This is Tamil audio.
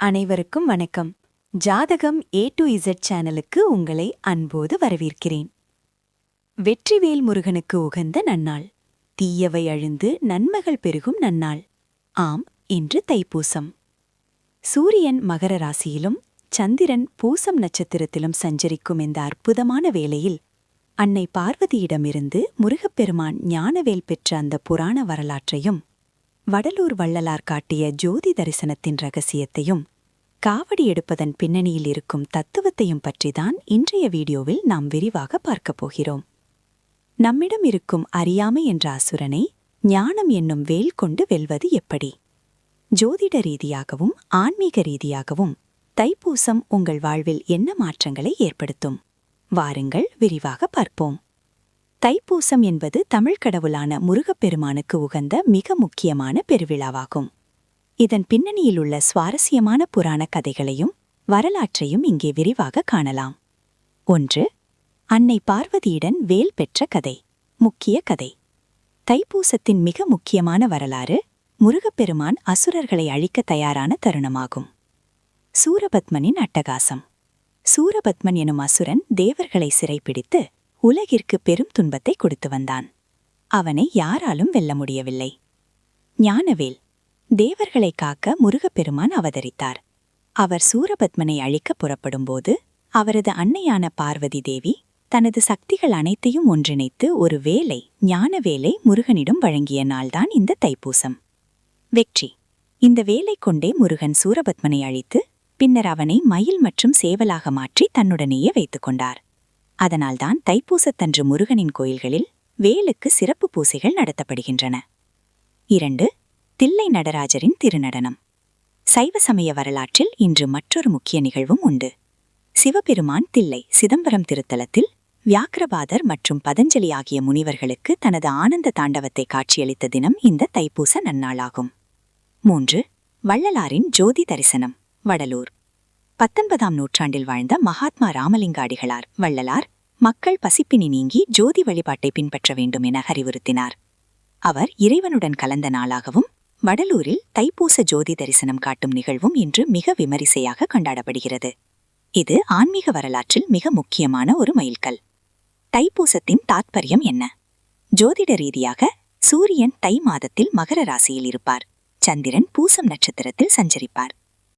அனைவருக்கும் வணக்கம். ஜாதகம் A to Z சேனலுக்கு உங்களை அன்போடு வரவேற்கிறேன். வெற்றிவேல் முருகனுக்கு உகந்த நன்னாள். தீயவை அழிந்து நன்மைகள் பெருகும் நன்னாள். ஆம், இன்று தைப்பூசம். சூரியன் மகர ராசியிலும் சந்திரன் பூசம் நட்சத்திரத்திலும் சஞ்சரிக்கும் இந்த அற்புதமான வேளையில் அன்னை பார்வதியிடமிருந்து முருகப்பெருமான் ஞானவேல் பெற்ற அந்த புராண வரலாற்றையும் வடலூர் வள்ளலார் காட்டிய ஜோதி தரிசனத்தின் ரகசியத்தையும் காவடி எடுப்பதன் பின்னணியில் இருக்கும் தத்துவத்தையும் பற்றிதான் இன்றைய வீடியோவில் நாம் விரிவாக பார்க்கப் போகிறோம். நம்மிடம் இருக்கும் அறியாமை என்ற அசுரனை ஞானம் என்னும் வேல் கொண்டு வெல்வது எப்படி? ஜோதிட ரீதியாகவும் ஆன்மீக ரீதியாகவும் தைப்பூசம் உங்கள் வாழ்வில் என்ன மாற்றங்களை ஏற்படுத்தும்? வாருங்கள் விரிவாக பார்ப்போம். தைப்பூசம் என்பது தமிழ் கடவுளான முருகப்பெருமானுக்கு உகந்த மிக முக்கியமான பெருவிழாவாகும். இதன் பின்னணியில் உள்ள சுவாரஸ்யமான புராண கதைகளையும் வரலாற்றையும் இங்கே விரிவாக காணலாம். 1. அன்னை பார்வதியுடன் வேல் பெற்ற கதை. முக்கிய கதை. தைப்பூசத்தின் மிக முக்கியமான வரலாறு முருகப்பெருமான் அசுரர்களை அழிக்க தயாரான தருணமாகும். சூரபத்மனின் அட்டகாசம். சூரபத்மன் எனும் அசுரன் தேவர்களை சிறைப்பிடித்து உலகிற்கு பெரும் துன்பத்தை கொடுத்து வந்தான். அவனை யாராலும் வெல்ல முடியவில்லை. ஞானவேல். தேவர்களை காக்க முருகப்பெருமான் அவதரித்தார். அவர் சூரபத்மனை அழிக்க புறப்படும்போது அவரது அன்னையான பார்வதி தேவி தனது சக்திகள் அனைத்தையும் ஒன்றிணைத்து ஒரு வேலை, ஞானவேலை முருகனிடம் வழங்கிய நாள்தான் இந்த தைப்பூசம். வெற்றி. இந்த வேலை கொண்டே முருகன் சூரபத்மனை அழித்து பின்னர் அவனை மயில் மற்றும் சேவலாக மாற்றி தன்னுடனேயே வைத்துக் கொண்டார். அதனால்தான் தைப்பூசத்தன்று முருகனின் கோயில்களில் வேலுக்கு சிறப்பு பூசைகள் நடத்தப்படுகின்றன. 2. தில்லை நடராஜரின் திருநடனம். சைவ சமய வரலாற்றில் இன்று மற்றொரு முக்கிய நிகழ்வும் உண்டு. சிவபெருமான் தில்லை சிதம்பரம் திருத்தலத்தில் வியாக்கிரபாதர் மற்றும் பதஞ்சலி ஆகிய முனிவர்களுக்கு தனது ஆனந்த தாண்டவத்தை காட்சியளித்த தினம் இந்த தைப்பூச நன்னாளாகும். 3. வள்ளலாரின் ஜோதி தரிசனம். வடலூர். 19ஆம் நூற்றாண்டில் வாழ்ந்த மகாத்மா ராமலிங்க அடிகளார் வள்ளலார் மக்கள் பசிப்பினி நீங்கி ஜோதி வழிபாட்டை பின்பற்ற வேண்டும் என அறிவுறுத்தினார். அவர் இறைவனுடன் கலந்த நாளாகவும் வடலூரில் தைப்பூச ஜோதி தரிசனம் காட்டும் நிகழ்வும் இன்று மிக விமரிசையாக கொண்டாடப்படுகிறது. இது ஆன்மீக வரலாற்றில் மிக முக்கியமான ஒரு மைல்கல். தைப்பூசத்தின் தாத்பரியம் என்ன? ஜோதிட ரீதியாக சூரியன் தை மாதத்தில் மகர ராசியில் இருப்பார். சந்திரன் பூசம் நட்சத்திரத்தில் சஞ்சரிப்பார்.